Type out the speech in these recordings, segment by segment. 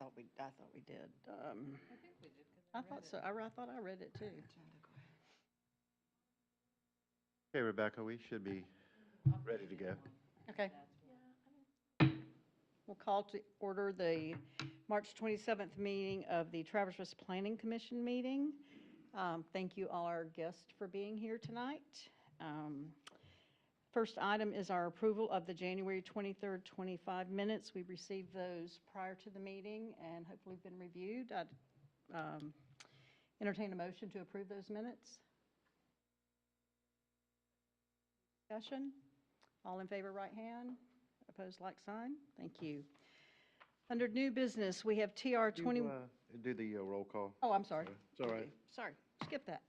thought we did. I thought so. I thought I read it too. Okay, Rebecca, we should be ready to go. Okay. We'll call to order the March 27th meeting of the Traverse Rest Planning Commission meeting. Thank you all our guests for being here tonight. First item is our approval of the January 23rd, 25 minutes. We received those prior to the meeting and hopefully been reviewed. I'd entertain a motion to approve those minutes. Discussion? All in favor, right hand. Opposed, like sign. Thank you. Under new business, we have TR 20. Do the roll call. Oh, I'm sorry. It's all right. Okay. Sorry, skip that.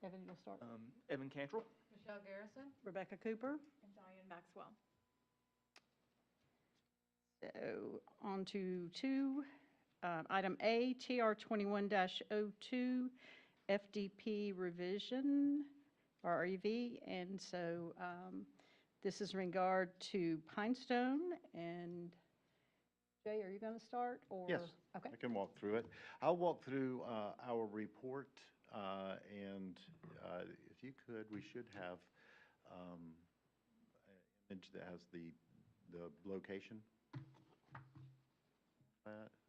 Evan, you'll start. Evan Cantrell. Michelle Garrison. Rebecca Cooper. And Diane Maxwell. So on to item A, TR 21-02, FDP revision, REV. And so this is in regard to Pinestone. And Jay, are you going to start? Or? Yes, Okay. I can walk through it. I'll walk through our report, and if you could, we should have an image that has the location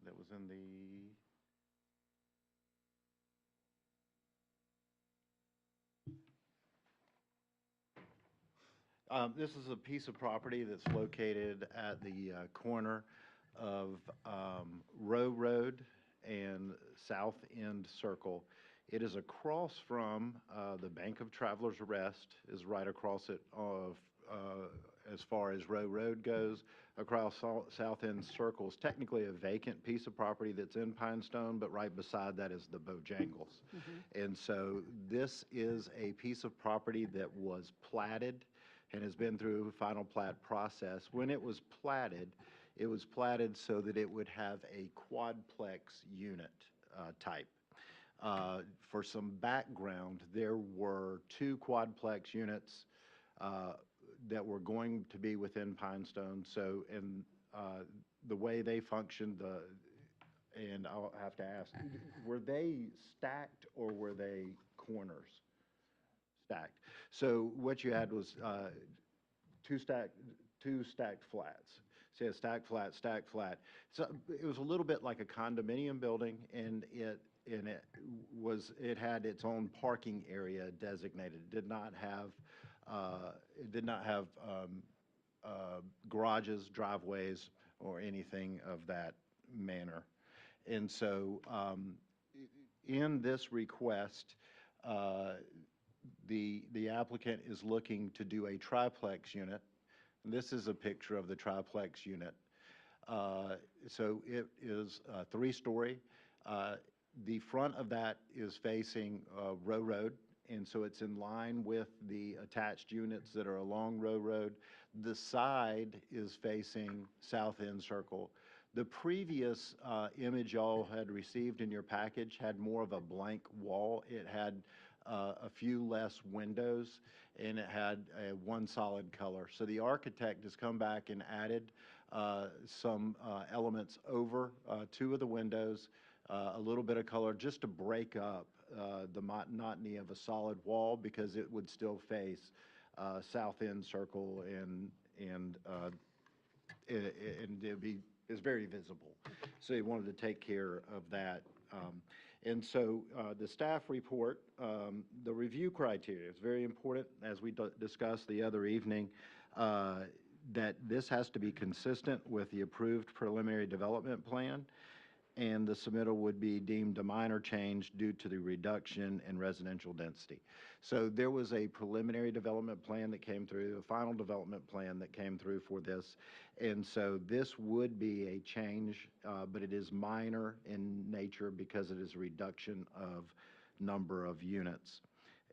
that was in the this is a piece of property that's located at the corner of Row Road and South End Circle. It is across from the Bank of Travelers Rest, is right across it as far as Row Road goes. Across South End Circle is technically a vacant piece of property that's in Pinestone, but right beside that is the Bojangles. And so this is a piece of property that was platted and has been through a final plat process. When it was platted so that it would have a quadplex unit type. For some background, there were 2 quadplex units that were going to be within Pinestone. So, and the way they functioned, and I'll have to ask, were they stacked or were they corners? Stacked. So what you had was two stacked flats. So you had stacked flat. So it was a little bit like a condominium building, and it had its own parking area designated. It did not have garages, driveways, or anything of that manner. And so in this request, the applicant is looking to do a triplex unit. And this is a picture of the triplex unit. So it is 3-story. The front of that is facing Row Road, and so it's in line with the attached units that are along Row Road. The side is facing South End Circle. The previous image y'all had received in your package had more of a blank wall. It had a few less windows, and it had one solid color. So the architect has come back and added some elements over 2 of the windows, a little bit of color, just to break up the monotony of a solid wall, because it would still face South End Circle, and it's very visible. So he wanted to take care of that. And so the staff report, the review criteria is very important, as we discussed the other evening, that this has to be consistent with the approved preliminary development plan, and the submittal would be deemed a minor change due to the reduction in residential density. So there was a preliminary development plan that came through, a final development plan that came through for this, and so this would be a change, but it is minor in nature because it is a reduction of number of units.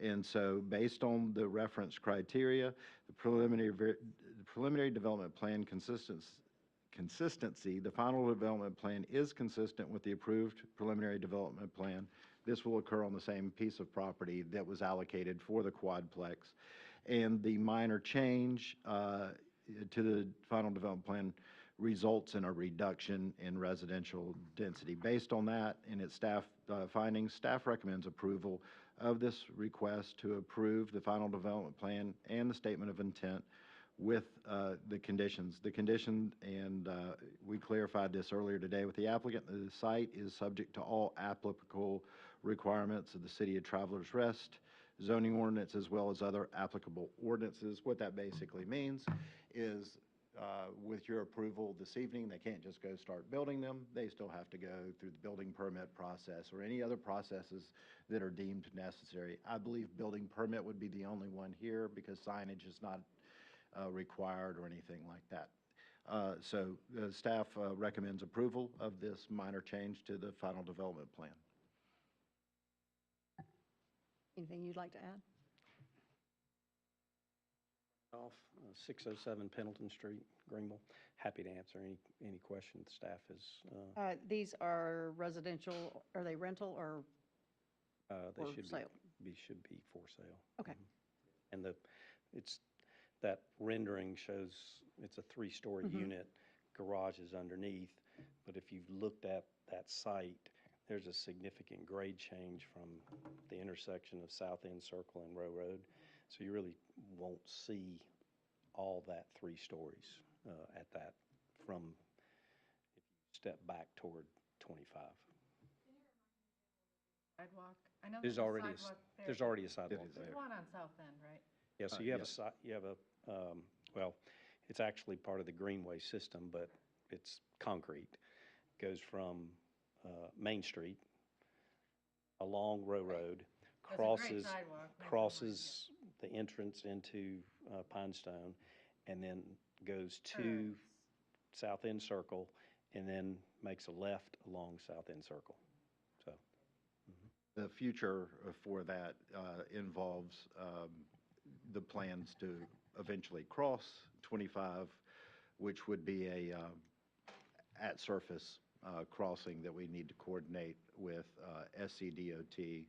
And so based on the reference criteria, the preliminary development plan consistency, the final development plan is consistent with the approved preliminary development plan. This will occur on the same piece of property that was allocated for the quadplex. And the minor change to the final development plan results in a reduction in residential density. Based on that and its staff findings, staff recommends approval of this request to approve the final development plan and the statement of intent with the conditions. The condition, and we clarified this earlier today with the applicant, the site is subject to all applicable requirements of the City of Travelers Rest zoning ordinance as well as other applicable ordinances. What that basically means is with your approval this evening, they can't just go start building them. They still have to go through the building permit process or any other processes that are deemed necessary. I believe building permit would be the only one here because signage is not required or anything like that. So the staff recommends approval of this minor change to the final development plan. Anything you'd like to add? Off 607 Pendleton Street, Greenville. Happy to answer any questions staff is. These are residential, are they rental or They for should sale? should be for sale. Okay. And that rendering shows it's a 3-story unit, garage is underneath. But if you've looked at that site, there's a significant grade change from the intersection of South End Circle and Row Road. So you really won't see all that 3 stories at that from if you step back toward 25. Sidewalk. I know There's there's a already, sidewalk there. there's already a sidewalk is. there. There's one on South End, right? Yeah, so you have yes. you have well, it's actually part of the Greenway system, but it's concrete. Goes from Main Street along Row Road, That's a great crosses sidewalk. Makes it crosses the entrance into Pine Stone, and then goes to Turns. South End Circle, and then makes a left along South End Circle. So, The future for that involves the plans to eventually cross 25, which would be a at-surface crossing that we need to coordinate with SCDOT.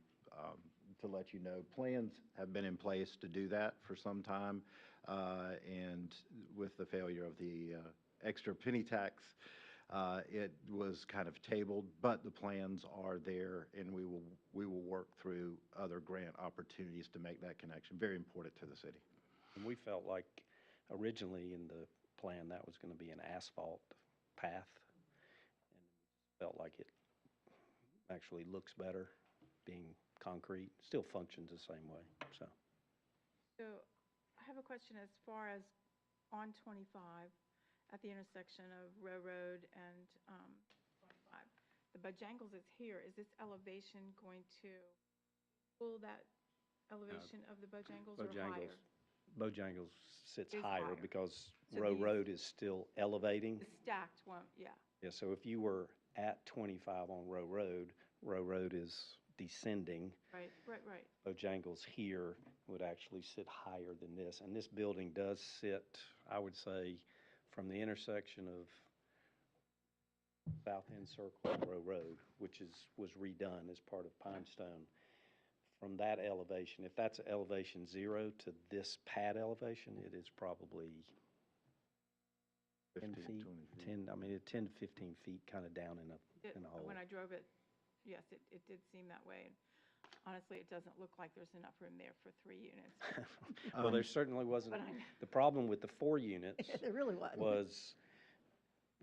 To let you know, plans have been in place to do that for some time, and with the failure of the extra penny tax, it was kind of tabled, but the plans are there, and we will work through other grant opportunities to make that connection. Very important to the city. and we felt like originally in the plan that was going to be an asphalt path, and felt like it actually looks better being concrete. Still functions the same way. So. So I have a question as far as on 25 at the intersection of Row Road and 25. The Bojangles is here. Is this elevation going to pull that elevation of the Bojangles or higher? Bojangles sits Is higher higher. because So Row these- Road is still elevating. The stacked one, yeah. Yeah, so if you were at 25 on Row Road is descending. Right. Bojangles here would actually sit higher than this. And this building does sit, I would say, from the intersection of South End Circle and Row Road, which was redone as part of Pine Stone. From that elevation, if that's elevation 0 to this pad elevation, it is probably 10 15, feet, 20 feet. 10, I mean, 10 to 15 feet kind of down in a hole. When I drove it, yes, it did seem that way. And honestly, it doesn't look like there's enough room there for 3 units. Well, there certainly wasn't. But The problem with the 4 units It really was. was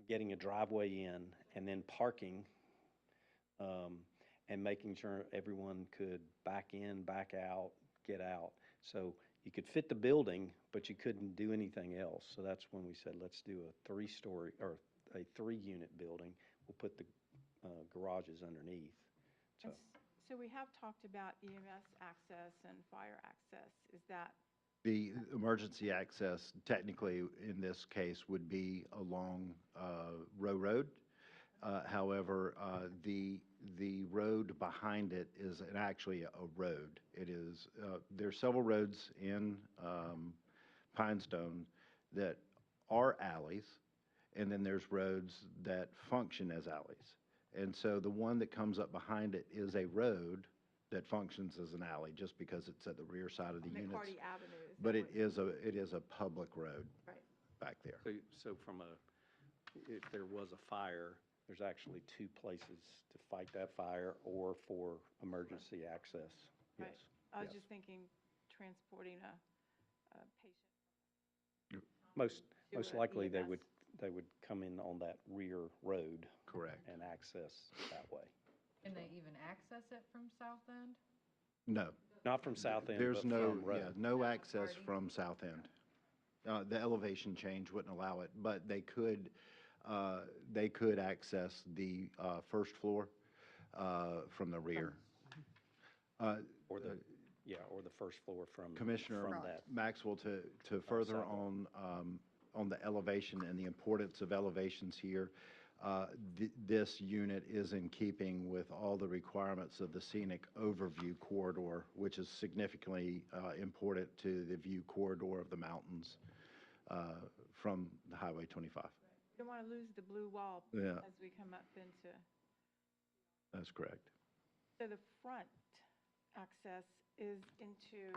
getting a driveway in and then parking, and making sure everyone could back in, back out, get out. So you could fit the building, but you couldn't do anything else. So that's when we said, let's do a 3-story or a 3-unit building. We'll put the garages underneath. So. So we have talked about EMS access and fire access. Is that, The emergency access, technically, in this case, would be along Row Road. However, the road behind it is actually a road. It is, there's several roads in Pine Stone that are alleys, and then there's roads that function as alleys. And so the one that comes up behind it is a road that functions as an alley, just because it's at the rear side of the units. McCarty Avenue? But it is a public road Right. back there. So from if there was a fire, there's actually two places to fight that fire or for emergency access. Right. Yes. I was yes. just thinking transporting a patient. Most, to most a likely, they EMS. would come in on that rear road. Correct. And access that way. Can they even access it from South End? No. Not from South End, There's but no, from road. no access Party. from South End. The elevation change wouldn't allow it, but they could access the first floor from the rear. Or the, or the first floor from. Commissioner From that. Maxwell, to further on the elevation and the importance of elevations here, this unit is in keeping with all the requirements of the scenic overview corridor, which is significantly important to the view corridor of the mountains from the Highway 25. You don't want to lose the blue wall Yeah. as we come up into, That's correct. so the front access is into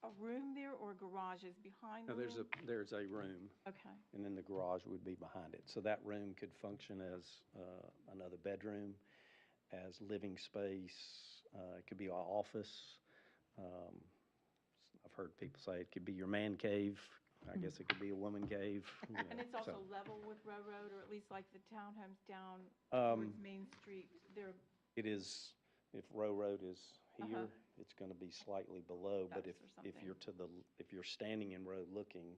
a room there or garages behind the No, room? there's a room, Okay, and then the garage would be behind it. So that room could function as another bedroom, as living space. It could be an office. I've heard people say it could be your man cave. I guess it could be a woman cave. you know, and it's also so. level with Row Road, or at least like the townhomes down Um, towards Main Street? They're, It is, if Row Road is here, Uh-huh. it's going to be slightly below. But Steps or if something. you're if you're standing in Row looking,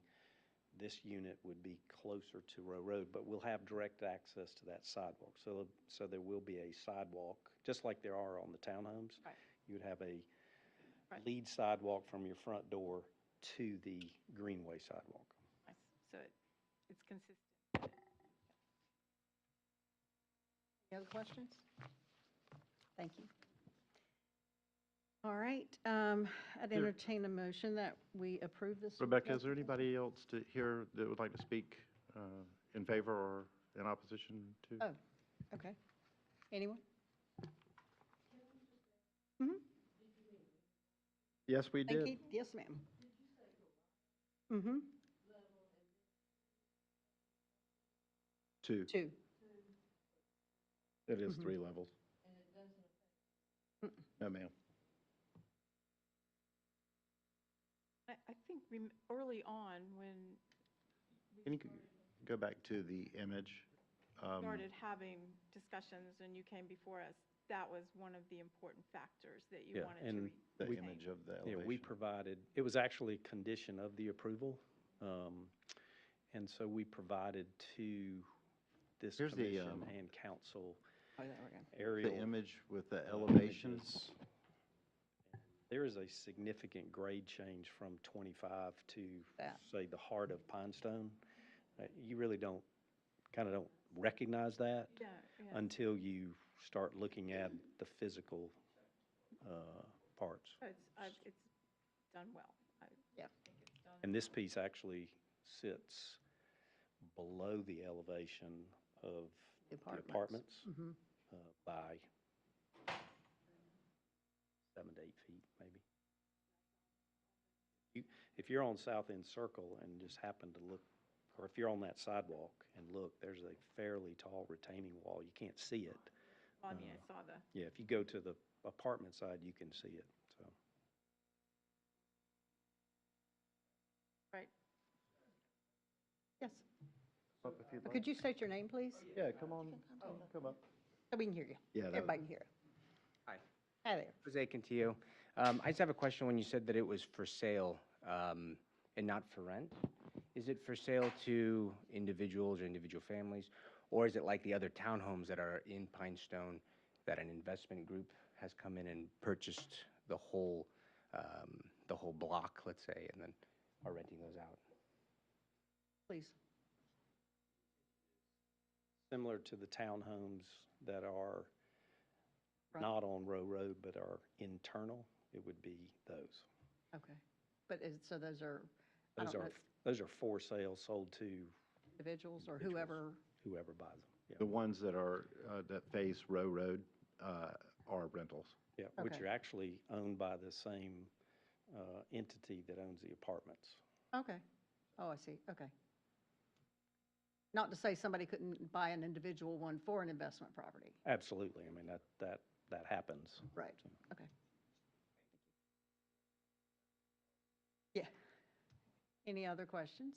this unit would be closer to Row Road, but we'll have direct access to that sidewalk. So there will be a sidewalk, just like there are on the townhomes. Right. You would have a Right. lead sidewalk from your front door to the Greenway sidewalk. nice. So it's consistent. Any other questions? Thank you. All right, I'd entertain a motion that we approve this. Rebecca, is there anybody else here that would like to speak in favor or in opposition to? Oh, okay. Anyone? Mm-hmm. Yes, we did. Yes, ma'am. Mm-hmm. Two. Two. It is Mhm. 3 levels. No, ma'am. I think early on, when Can you go back to the image? we started having discussions and you came before us, that was one of the important factors that you Yeah, wanted to and The retain. image of the Yeah, elevation. we provided, it was actually a condition of the approval. And so we provided to this Here's the, commission and council Oh, there we go. aerial. The image with the elevations. images. There is a significant grade change from 25 to, That. say, the heart of Pinestone. You really don't recognize that Yeah, yeah. until you start looking at the physical parts. So it's done well. Yeah. think it's done. And this piece actually sits below the elevation of The the apartments. apartments Mhm. by 7 to 8 feet, maybe. If you're on South End Circle and just happen to look, or if you're on that sidewalk and look, there's a fairly tall retaining wall. You can't see it. I mean, I saw the, Yeah, if you go to the apartment side, you can see it, so. right, Yes. Up if you'd like. Could you state your name, please? Yeah, come on, come up. So we can hear you. Yeah, that Everybody can hear it. Hi. Hi there. Jose Cantillo. I just have a question when you said that it was for sale and not for rent. Is it for sale to individuals or individual families? Or is it like the other townhomes that are in Pinestone that an investment group has come in and purchased the whole block, let's say, and then are renting those out? Please. Similar to the townhomes that are Right. not on Row Road but are internal, it would be those. Okay. But so those are, I Those don't are, know, those are for sale, sold to individuals or individuals. whoever? whoever buys them. Yeah. The ones that are, that face Row Road are rentals. Yeah, which Okay. are actually owned by the same entity that owns the apartments. Okay. Oh, I see. Okay. Not to say somebody couldn't buy an individual one for an investment property. Absolutely. I mean, that happens. Right, okay. Yeah. Any other questions?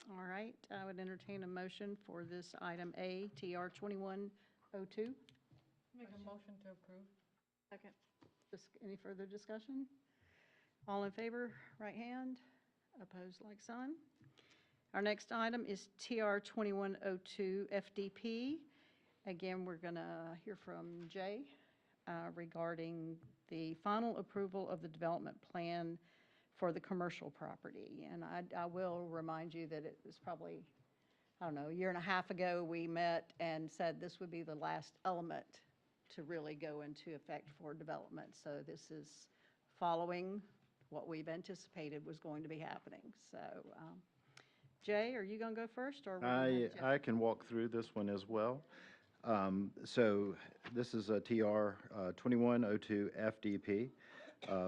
All right, I would entertain a motion for this item A, TR 2102. Make a motion to approve. Second. Any further discussion? All in favor, right hand. Opposed, like sign. Our next item is TR 2102 FDP. Again, we're going to hear from Jay regarding the final approval of the development plan for the commercial property. And I will remind you that it was probably, I don't know, a year and a half ago, we met and said this would be the last element to really go into effect for development. So this is following what we've anticipated was going to be happening. So, Jay, are you going to go first, or? I can walk through this one as well. So this is a TR 2102 FDP.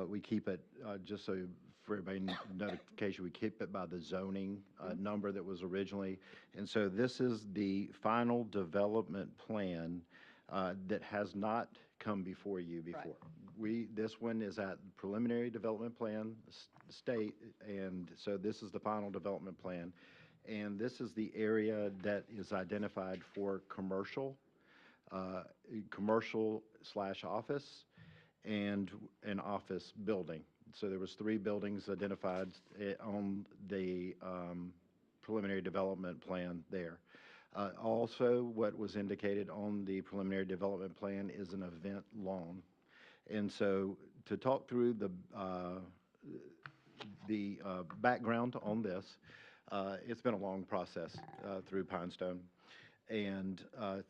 We keep it, just so for everybody notification, we keep it by the zoning number that was originally. And so this is the final development plan that has not come before you before. This one is at preliminary development plan state, and so this is the final development plan. And this is the area that is identified for commercial slash office, and an office building. So there was 3 buildings identified on the preliminary development plan there. Also, what was indicated on the preliminary development plan is an event lawn. And so to talk through the background on this, it's been a long process through Pinestone. And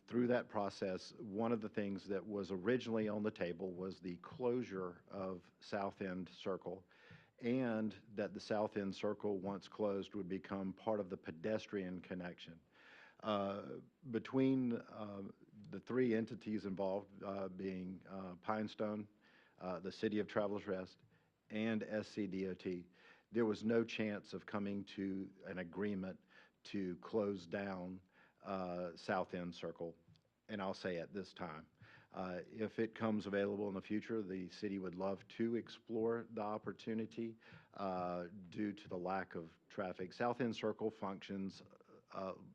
through that process, one of the things that was originally on the table was the closure of South End Circle, and that the South End Circle, once closed, would become part of the pedestrian connection. Between the 3 entities involved, being Pinestone, the City of Travelers Rest, and SCDOT, there was no chance of coming to an agreement to close down South End Circle, and I'll say at this time. If it comes available in the future, the city would love to explore the opportunity due to the lack of traffic. South End Circle functions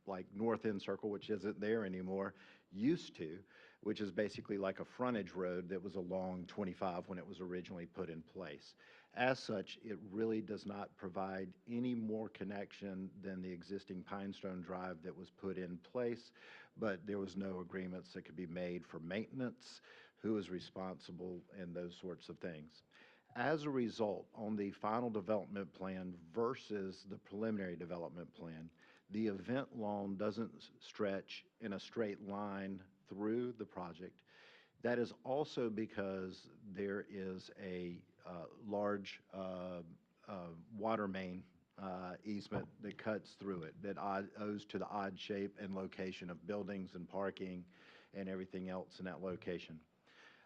like North End Circle, which isn't there anymore, used to, which is basically like a frontage road that was along 25 when it was originally put in place. As such, it really does not provide any more connection than the existing Pinestone Drive that was put in place, but there was no agreements that could be made for maintenance, who is responsible, and those sorts of things. As a result, on the final development plan versus the preliminary development plan, the event lawn doesn't stretch in a straight line through the project. That is also because there is a large water main easement that cuts through it, that owes to the odd shape and location of buildings and parking and everything else in that location.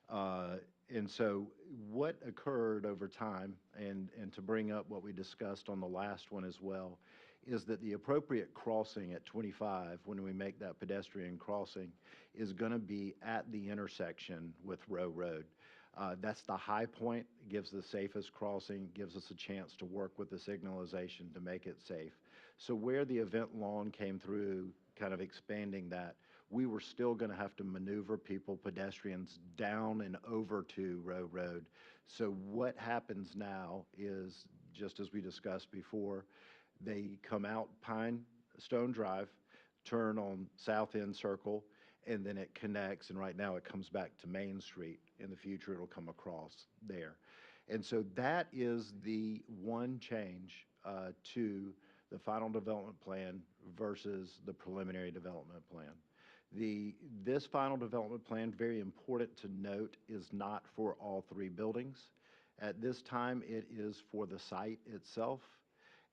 And so what occurred over time, and to bring up what we discussed on the last one as well, is that the appropriate crossing at 25, when we make that pedestrian crossing, is going to be at the intersection with Row Road. That's the high point, gives the safest crossing, gives us a chance to work with the signalization to make it safe. So where the event lawn came through, kind of expanding that, we were still going to have to maneuver people, pedestrians, down and over to Row Road. So what happens now is, just as we discussed before, they come out Pinestone Drive, turn on South End Circle, and then it connects, and right now it comes back to Main Street. In the future, it'll come across there. And so that is the one change to the final development plan versus the preliminary development plan. This final development plan, very important to note, is not for all 3 buildings. At this time, it is for the site itself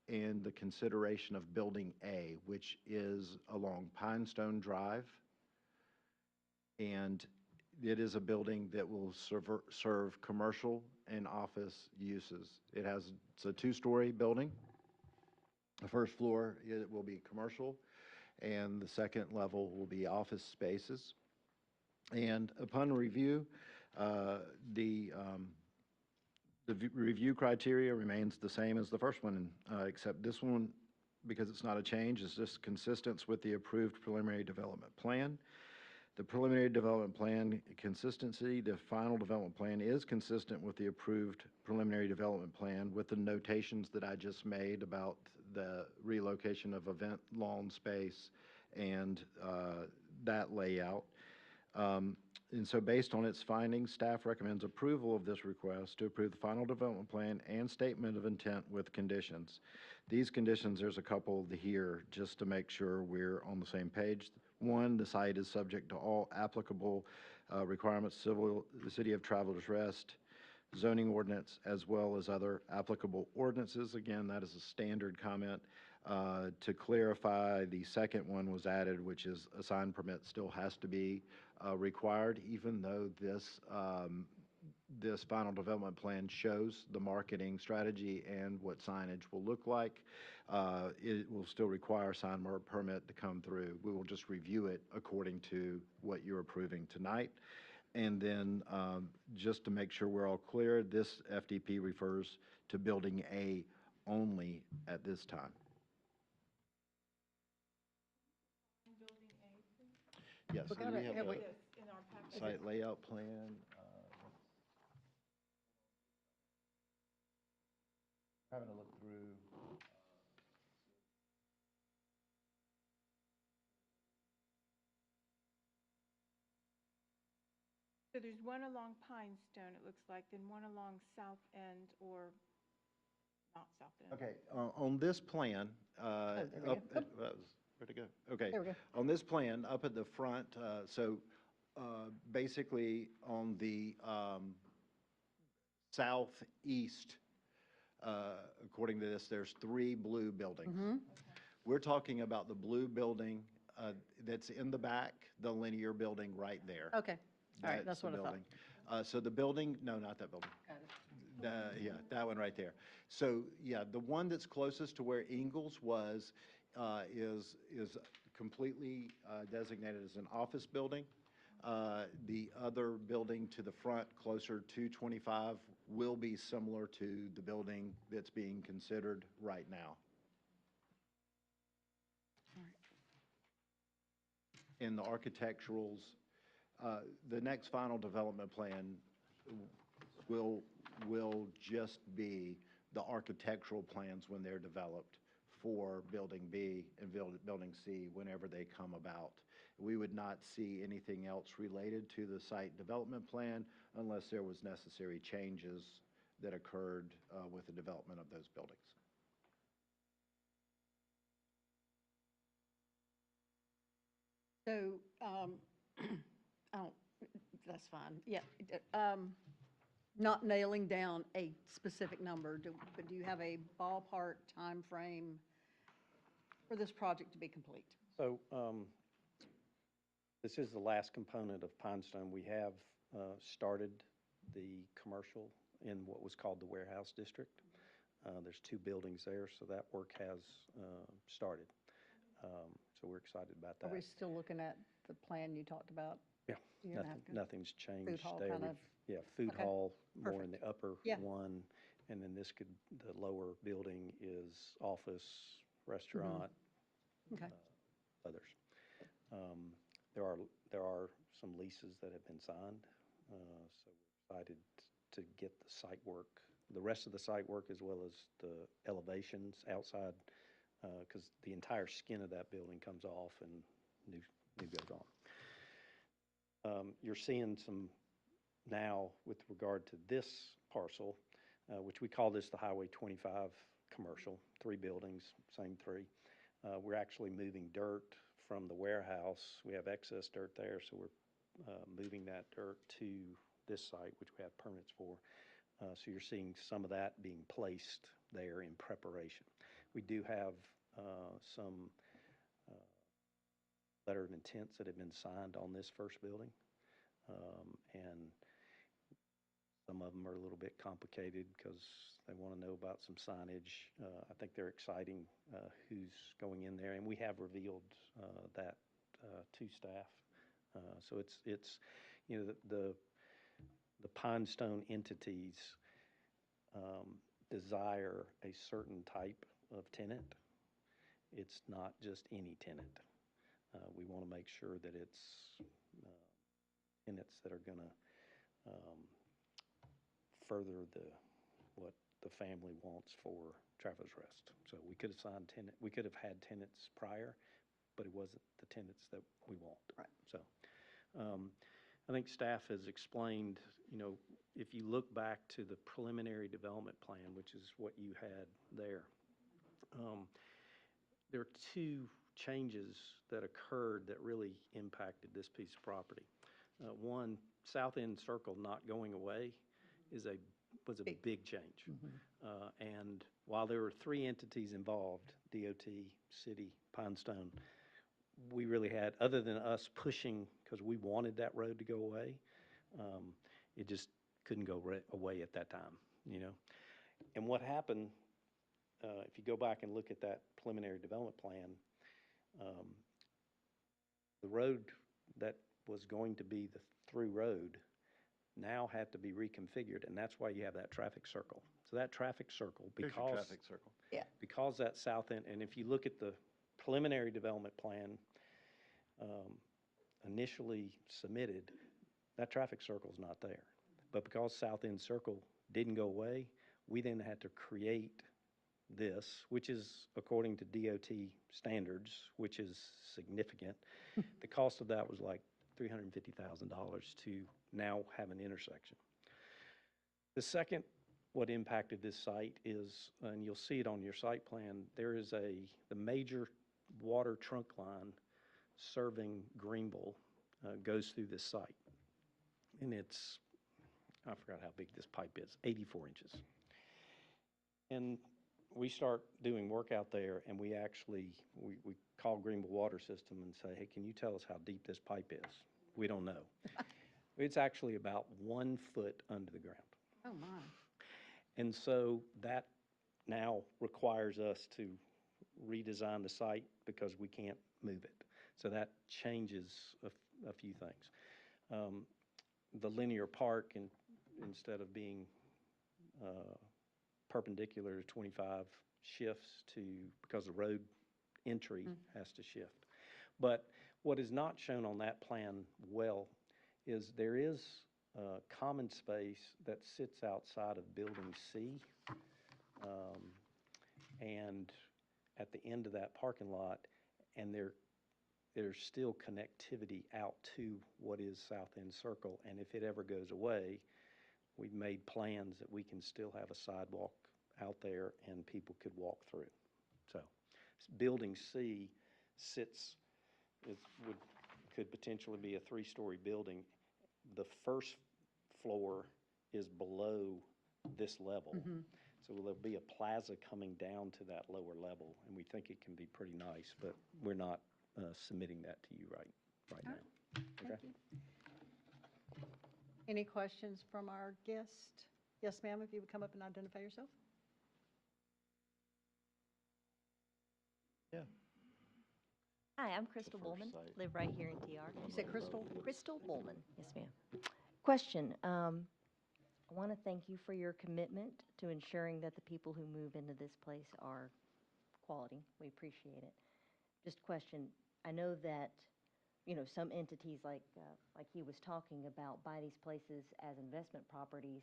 and the consideration of Building A, which is along Pinestone Drive. And it is a building that will serve commercial and office uses. It's a 2-story building. The first floor, it will be commercial, and the second level will be office spaces. And upon review, the review criteria remains the same as the first one, except this one, because it's not a change, is just consistent with the approved preliminary development plan. The preliminary development plan consistency, the final development plan is consistent with the approved preliminary development plan with the notations that I just made about the relocation of event lawn space and that layout. And so based on its findings, staff recommends approval of this request to approve the final development plan and statement of intent with conditions. These conditions, there's a couple here just to make sure we're on the same page. One, the site is subject to all applicable requirements, the City of Travelers Rest, zoning ordinance, as well as other applicable ordinances. Again, that is a standard comment. To clarify, the second one was added, which is a sign permit still has to be required, even though this final development plan shows the marketing strategy and what signage will look like. It will still require a sign permit to come through. We will just review it according to what you're approving tonight. And then just to make sure we're all clear, this FDP refers to Building A only at this time. Yes, We so got we it. have Have we- This in our packet. site layout plan. Having a look through. So there's one along Pine Stone, it looks like, then one along South End or not South End. Okay, on this plan, there we up, go. where'd it go? Okay. There we go. On this plan, up at the front, basically on the southeast, according to this, there's 3 blue buildings. We're talking about the blue building that's in the back, the linear building right there. Okay, all right, that's the what I thought. building. So the building, no, not that building. Yeah, that one right there. So, yeah, the one that's closest to where Ingalls was is completely designated as an office building. The other building to the front, closer to 25, will be similar to the building that's being considered right now. In the architecturals, the next final development plan will just be the architectural plans when they're developed for Building B and Building C whenever they come about. We would not see anything else related to the site development plan unless there was necessary changes that occurred with the development of those buildings. So, that's fine, yeah. Not nailing down a specific number, but do you have a ballpark time frame for this project to be complete? So this is the last component of Pine Stone. We have started the commercial in what was called the warehouse district. There's 2 buildings there, so that work has started. So we're excited about that. Are we still looking at the plan you talked about? Yeah, You're gonna have to- nothing's changed hall there. kind We've- of? Yeah, food Okay, hall more in the perfect. upper Yeah. one, and then the lower building is office, restaurant, Okay, others. There are some leases that have been signed, so we're excited to get the site work, the rest of the site work as well as the elevations outside, because the entire skin of that building comes off and new goes on. You're seeing some now with regard to this parcel, which we call this the Highway 25 commercial, 3 buildings, same 3. We're actually moving dirt from the warehouse. We have excess dirt there, so we're moving that dirt to this site, which we have permits for. So you're seeing some of that being placed there in preparation. We do have some letter of intents that have been signed on this first building. And Some of them are a little bit complicated because they want to know about some signage. I think they're exciting who's going in there, and we have revealed that to staff. So it's you know, the Pinestone entities desire a certain type of tenant. It's not just any tenant. We want to make sure that it's tenants that are going to further what the family wants for Travelers Rest. So we could have we could have had tenants prior, but it wasn't the tenants that we want. Right. So, I think staff has explained, you know, if you look back to the preliminary development plan, which is what you had there, there are two changes that occurred that really impacted this piece of property. One, South End Circle not going away was a big change. And while there were three entities involved, DOT, city, Pinestone, we really had, other than us pushing because we wanted that road to go away, it just couldn't go away at that time, you know. And what happened, if you go back and look at that preliminary development plan, the road that was going to be the through road now had to be reconfigured, and that's why you have that traffic circle. So that traffic circle, Here's your because traffic circle. because that south end, and if you look at the preliminary development plan initially submitted, that traffic circle's not there. But because South End Circle didn't go away, we then had to create this, which is according to DOT standards, which is significant. The cost of that was like $350,000 to now have an intersection. The second, what impacted this site is, and you'll see it on your site plan, there is the major water trunk line serving Greenville goes through this site. And it's, I forgot how big this pipe is, 84 inches. And we start doing work out there, and we call Greenville Water System and say, hey, can you tell us how deep this pipe is? We don't know. It's actually about 1 foot under the ground. Oh, my. And so that now requires us to redesign the site because we can't move it. So that changes a few things. The linear park, instead of being perpendicular to 25, shifts because the road entry has to shift. But what is not shown on that plan well is there is common space that sits outside of Building C. And at the end of that parking lot, and there's still connectivity out to what is South End Circle. And if it ever goes away, we've made plans that we can still have a sidewalk out there and people could walk through. So Building C could potentially be a 3-story building. The first floor is below this level. So there'll be a plaza coming down to that lower level, and we think it can be pretty nice, but we're not submitting that to you right now. Thank you. Any questions from our guest? Yes, ma'am, if you would come up and identify yourself. Yeah. Hi, I'm Crystal first Bullman, site. live right here in TR. You said Crystal? Crystal Bullman, yes, ma'am. Question, I want to thank you for your commitment to ensuring that the people who move into this place are quality. We appreciate it. Just question, I know that, you know, some entities like he was talking about buy these places as investment properties.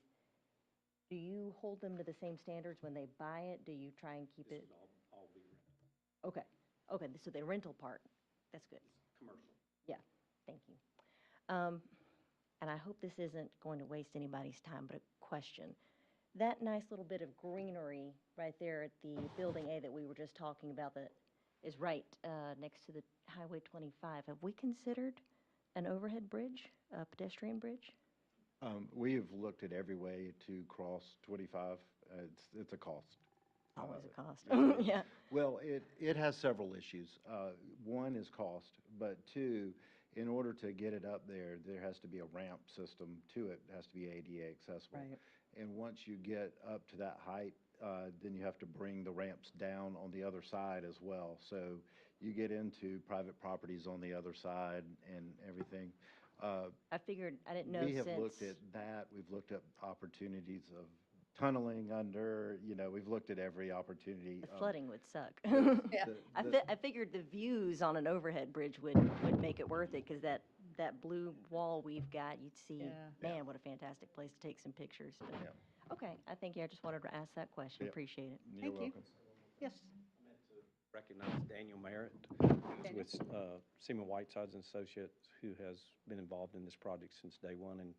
Do you hold them to the same standards when they buy it? Do you try and keep it? This would all be rental. Okay, so the rental part, that's good. Commercial. Yeah, thank you. And I hope this isn't going to waste anybody's time, but a question. That nice little bit of greenery right there at the Building A that we were just talking about that is right next to the Highway 25, have we considered an overhead bridge, a pedestrian bridge? We have looked at every way to cross 25. It's a cost. Always a cost. Yeah. Well, it has several issues. One is cost, but two, In order to get it up there, there has to be a ramp system to it. It has to be ADA accessible. Right. And once you get up to that height, then you have to bring the ramps down on the other side as well. So you get into private properties on the other side and everything. I figured, I didn't know We have since, looked at that. We've looked at opportunities of tunneling under, we've looked at every opportunity. the flooding would suck. Yeah. I figured the views on an overhead bridge would make it worth it, because that blue wall we've got, you'd see, Yeah. man, what a fantastic place to take some pictures. But, Yeah. okay, I think, yeah, I just wanted to ask that question. Yep. Appreciate it. You're Thank you. welcome. Yes. Recognize Daniel Merritt, who's Daniel. with Seaman Whitesides and Associates, who has been involved in this project since day one. And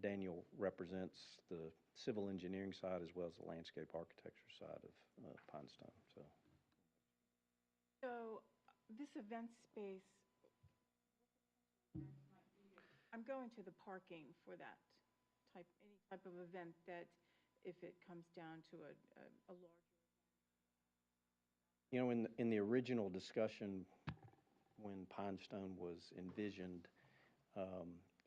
Daniel represents the civil engineering side as well as the landscape architecture side of Pinestone, so. So this event space, I'm going to the parking for that type, any type of event that if it comes down to a larger. You know, in the original discussion, when Pinestone was envisioned,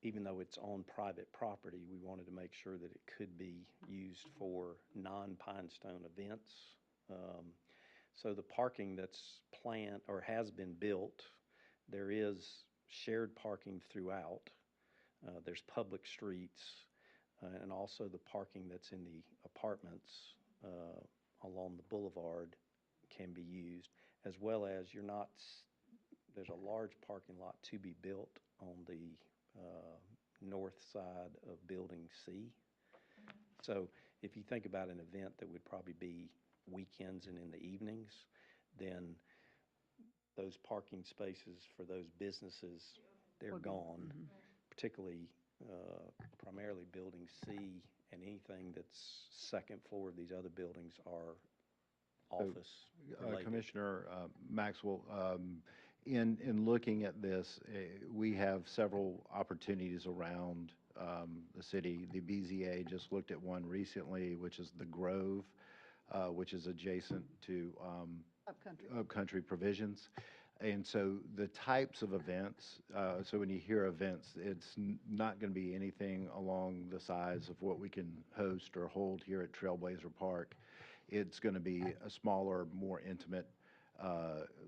even though it's on private property, we wanted to make sure that it could be used for non-Pinestone events. So the parking that's planned or has been built, there is shared parking throughout. There's public streets, and also the parking that's in the apartments along the boulevard can be used, as well as there's a large parking lot to be built on the north side of Building C. So if you think about an event that would probably be weekends and in the evenings, then those parking spaces for those businesses, they're gone, particularly primarily Building C, and anything that's second floor of these other buildings are office related. Commissioner Maxwell, in looking at this, we have several opportunities around the city. The BZA just looked at one recently, which is the Grove, which is adjacent to Upcountry. Upcountry Provisions. And so the types of events, so when you hear events, it's not going to be anything along the size of what we can host or hold here at Trailblazer Park. It's going to be a smaller, more intimate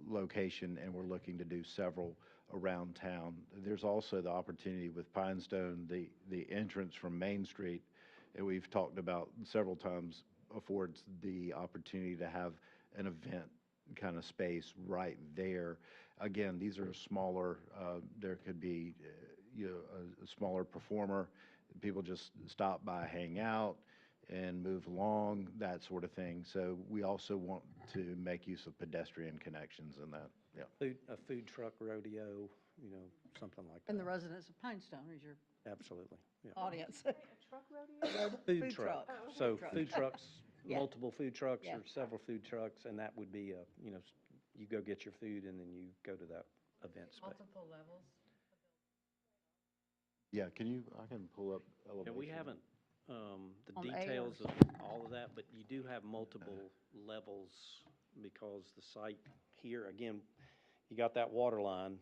location, and we're looking to do several around town. There's also the opportunity with Pinestone, the entrance from Main Street, that we've talked about several times, affords the opportunity to have an event kind of space right there. Again, these are smaller, there could be a smaller performer. People just stop by, hang out, and move along, that sort of thing. So we also want to make use of pedestrian connections in that, yeah. A food truck rodeo, something like that. And the residents of Pinestone is your Absolutely, yeah. audience. A truck rodeo? Food truck. truck. So truck. food trucks, Yeah. multiple food trucks Yeah. or several food trucks, and that would be you go get your food and then you go to that event space. Multiple levels. Yeah, I can pull up elevation. And we haven't, the On A or details of all of that, but you do have multiple levels because the site here, again, you got that water line,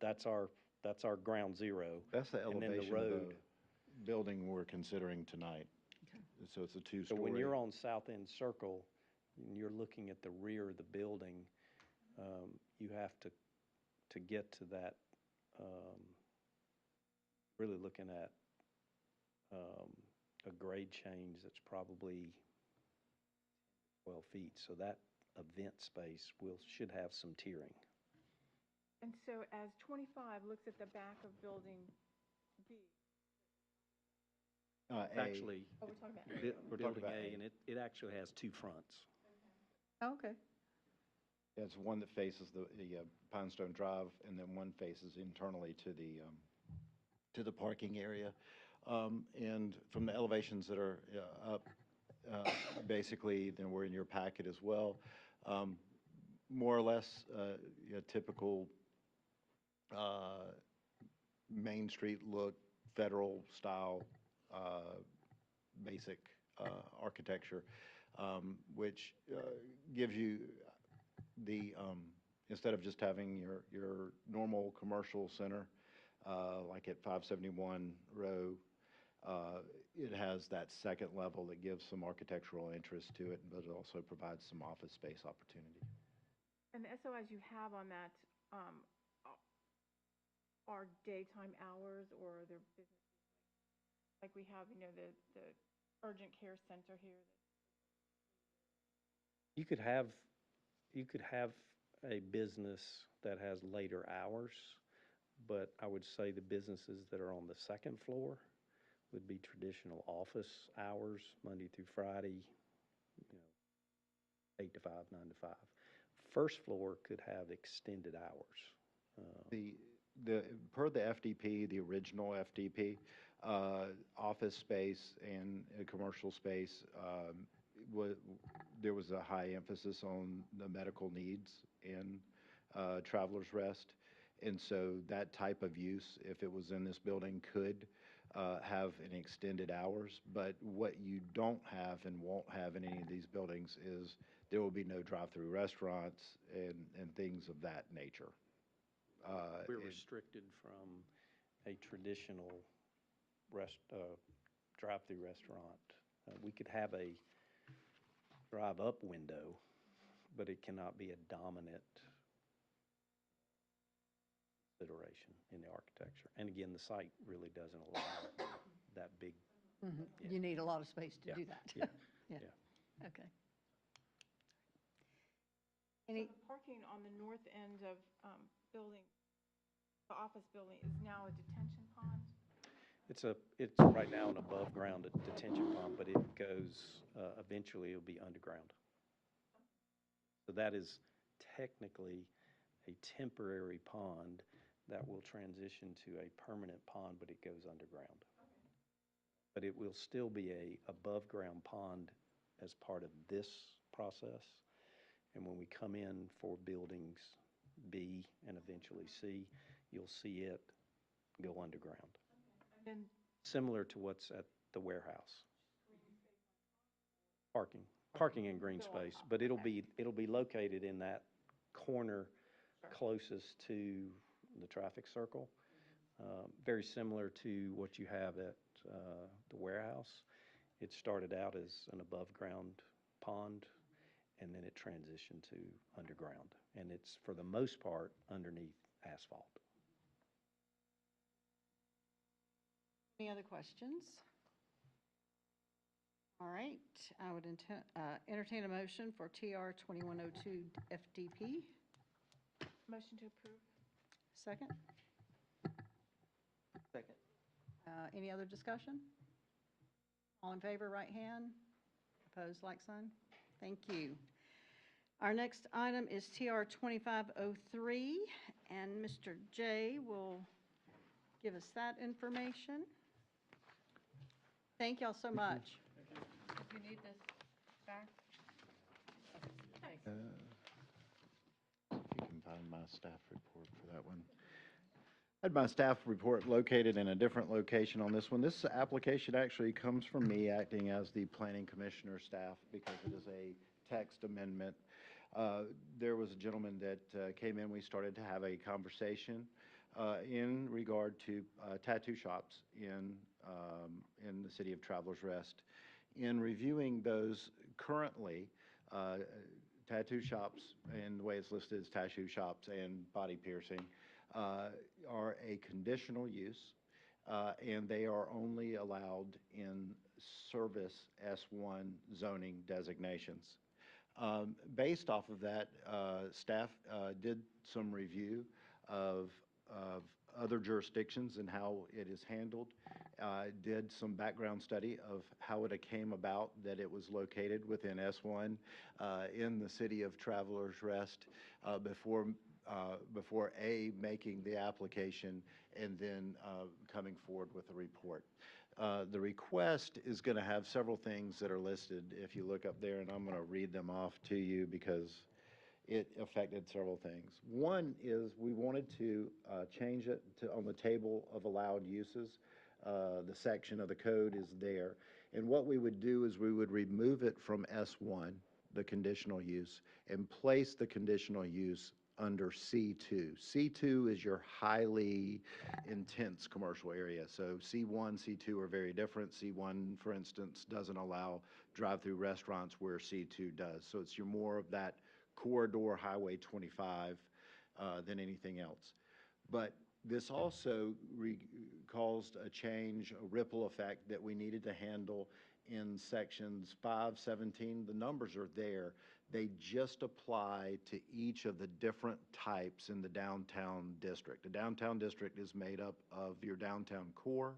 that's our ground zero. That's the and then the elevation of the road. building we're considering tonight. So it's a So two-story. when you're on South End Circle, and you're looking at the rear of the building, you have to get to that, really looking at a grade change that's probably 12 feet. So that event space should have some tiering. And so as 25 looks at the back of Building B, Actually, oh, we're talking about We're talking Building about A, A. and it actually has two fronts. Oh, okay. It's one that faces the Pinestone Drive, and then one faces internally to the parking area. And from the elevations that are up, basically, then we're in your packet as well. More or less, typical Main Street look, federal style, basic architecture, which gives you the, instead of just having your normal commercial center, like at 571 Row, it has that second level that gives some architectural interest to it, but it also provides some office space opportunity. And the SOIs you have on that are daytime hours, or they're business? Like we have, the urgent care center here. You could have a business that has later hours, but I would say the businesses that are on the second floor would be traditional office hours, Monday through Friday, 8 to 5, 9 to 5. First floor could have extended hours. Per the FDP, the original FDP, office space and commercial space, there was a high emphasis on the medical needs in Travelers Rest. And so that type of use, if it was in this building, could have an extended hours. But what you don't have and won't have in any of these buildings is there will be no drive-through restaurants and things of that nature. We're restricted from a traditional drive-through restaurant. We could have a drive-up window, but it cannot be a dominant consideration in the architecture. And again, the site really doesn't allow that big. Yeah. You need a lot of space to Yeah, do that. yeah, Yeah. yeah. Okay. So Any, the parking on the north end of building, the office building, is now a detention pond? It's right now an above-ground detention pond, but it goes, eventually it'll be underground. So that is technically a temporary pond that will transition to a permanent pond, but it goes underground. But it will still be a above-ground pond as part of this process. And when we come in for buildings B and eventually C, you'll see it go underground. And Similar to what's at the warehouse. Parking and green space, but it'll be located in that corner closest to the traffic circle. Very similar to what you have at the warehouse. It started out as an above-ground pond, and then it transitioned to underground. And it's, for the most part, underneath asphalt. any other questions? All right, I would entertain a motion for TR 2102 FDP. motion to approve? Second? Second. Any other discussion? All in favor, right hand. Opposed, like sign. Thank you. Our next item is TR 2503, and Mr. Jay will give us that information. Thank y'all so much. If you need this back. Thanks. If you can find my staff report for that one. I had my staff report located in a different location on this one. This application actually comes from me acting as the planning commissioner staff because it is a text amendment. There was a gentleman that came in. We started to have a conversation in regard to tattoo shops in the city of Travelers Rest. In reviewing those currently, tattoo shops, and the way it's listed is tattoo shops and body piercing, are a conditional use, and they are only allowed in service S1 zoning designations. Based off of that, staff did some review of other jurisdictions and how it is handled, did some background study of how it came about that it was located within S1 in the city of Travelers Rest before making the application and then coming forward with a report. The request is going to have several things that are listed if you look up there, and I'm going to read them off to you because it affected several things. One is we wanted to change it to on the table of allowed uses. The section of the code is there. And what we would do is we would remove it from S1, the conditional use, and place the conditional use under C2. C2 is your highly intense commercial area. So C1, C2 are very different. C1, for instance, doesn't allow drive-through restaurants where C2 does. So it's your more of that corridor Highway 25 than anything else. But this also caused a change, a ripple effect that we needed to handle in sections 5, 17. The numbers are there. They just apply to each of the different types in the downtown district. The downtown district is made up of your downtown core,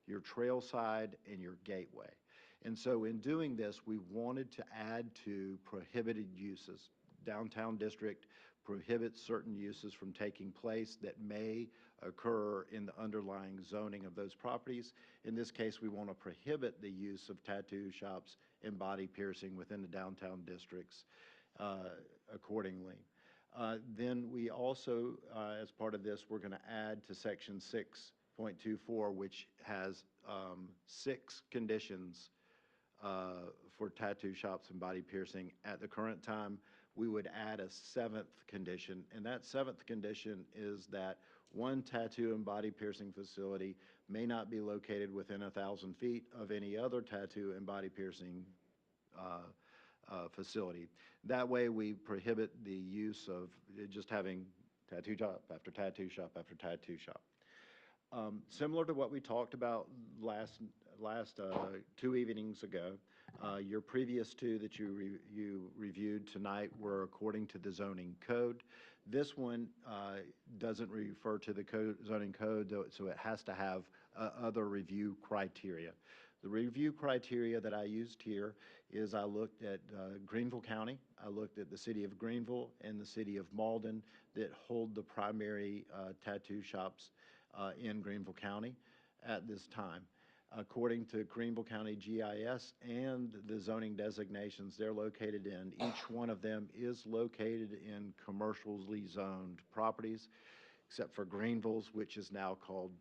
your trail side, and your gateway. And so in doing this, we wanted to add to prohibited uses. Downtown district prohibits certain uses from taking place that may occur in the underlying zoning of those properties. In this case, we want to prohibit the use of tattoo shops and body piercing within the downtown districts accordingly. Then we also, as part of this, we're going to add to section 6.24, which has 6 conditions for tattoo shops and body piercing. At the current time, we would add a 7th condition, and that 7th condition is that one tattoo and body piercing facility may not be located within 1,000 feet of any other tattoo and body piercing facility. That way, we prohibit the use of just having tattoo shop after tattoo shop after tattoo shop. Similar to what we talked about last 2 evenings ago, your previous 2 that you reviewed tonight were according to the zoning code. This one doesn't refer to the zoning code, though, so it has to have other review criteria. The review criteria that I used here is I looked at Greenville County, I looked at the city of Greenville and the city of Malden that hold the primary tattoo shops in Greenville County at this time. According to Greenville County GIS and the zoning designations they're located in, each one of them is located in commercially zoned properties, except for Greenville's, which is now called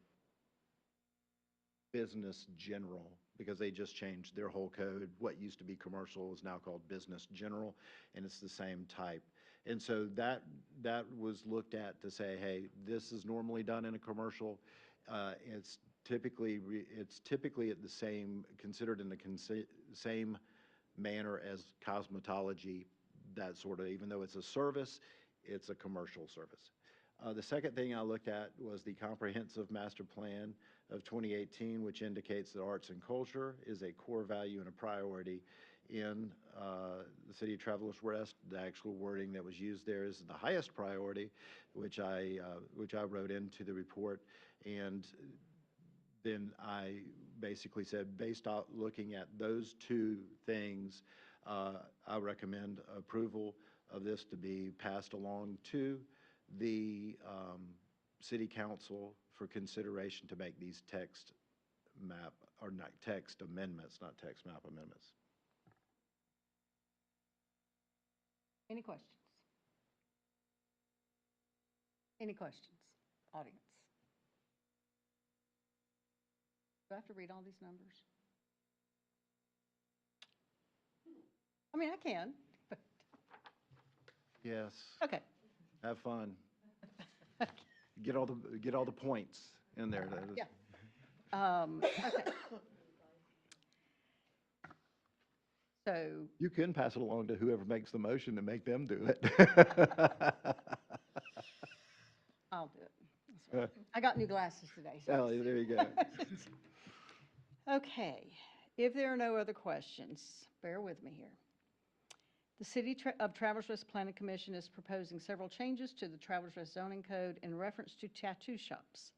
Business General, because they just changed their whole code. What used to be commercial is now called Business General, and it's the same type. And so that was looked at to say, hey, this is normally done in a commercial. It's typically at the same, considered in the same manner as cosmetology, that sort of, even though it's a service, it's a commercial service. The second thing I looked at was the comprehensive master plan of 2018, which indicates that arts and culture is a core value and a priority in the city of Travelers Rest. The actual wording that was used there is the highest priority, which I wrote into the report. And then I basically said, based on looking at those 2 things, I recommend approval of this to be passed along to the city council for consideration to make these text map, or not text amendments, not text map amendments. Any questions? Any questions, audience? Do I have to read all these numbers? I mean, I can, but, Yes. okay. Have fun. Get all the points in there. Yeah. Okay. So, You can pass it along to whoever makes the motion and make them do it. I'll do it. That's right. I got new glasses today, so. Oh, there you go. Okay, if there are no other questions, bear with me here. The City of Travelers Rest Planning Commission is proposing several changes to the Travelers Rest zoning code in reference to tattoo shops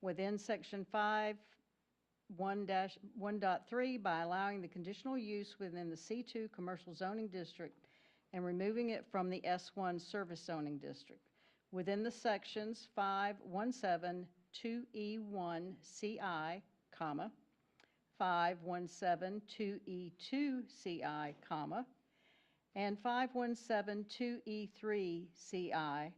within Section 5(1)(3) by allowing the conditional use within the C2 commercial zoning district and removing it from the S1 service zoning district. Within the sections 517(2E1)(ci), 517(2E2)(ci), and 517(2E3)(ci)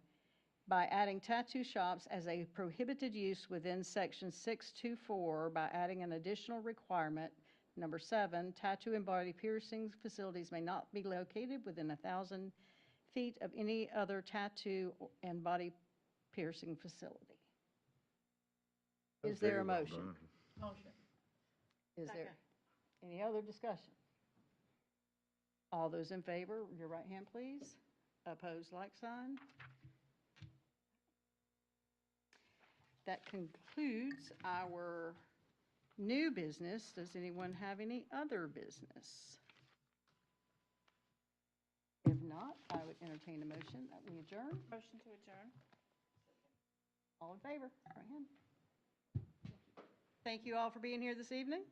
by adding tattoo shops as a prohibited use within Section 624 by adding an additional requirement. Number 7, tattoo and body piercing facilities may not be located within 1,000 feet of any other tattoo and body piercing facility. Is there a motion? Motion. Is there Second. any other discussion? All those in favor, your right hand, please. Opposed, like sign. That concludes our new business. Does anyone have any other business? If not, I would entertain a motion that we adjourn. Motion to adjourn. All in favor, right hand. Thank you all for being here this evening.